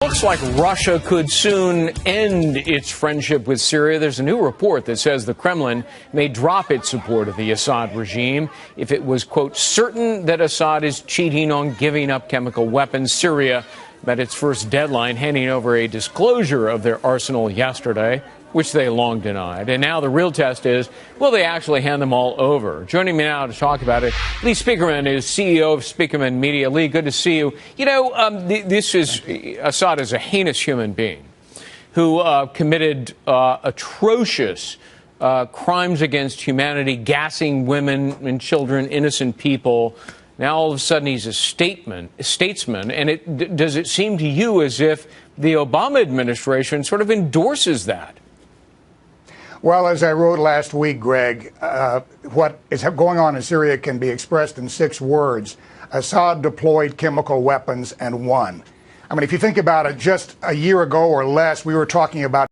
Looks like Russia could soon end its friendship with Syria. There's a new report that says the Kremlin may drop its support of the Assad regime if it was, quote, certain that Assad is cheating on giving up chemical weapons. Syria met its first deadline, handing over a disclosure of their arsenal yesterday, which they long denied. And now the real test is, will they actually hand them all over? Joining me now to talk about it, Lee Spiekerman is CEO of Spiekerman Media. Lee, good to see you. You know, Assad is a heinous human being who committed atrocious crimes against humanity, gassing women and children, innocent people. Now, all of a sudden, he's a statesman. And does it seem to you as if the Obama administration sort of endorses that? Well, as I wrote last week, Greg, what is going on in Syria can be expressed in 6 words. Assad deployed chemical weapons and won. I mean, if you think about it, just a year ago or less, we were talking about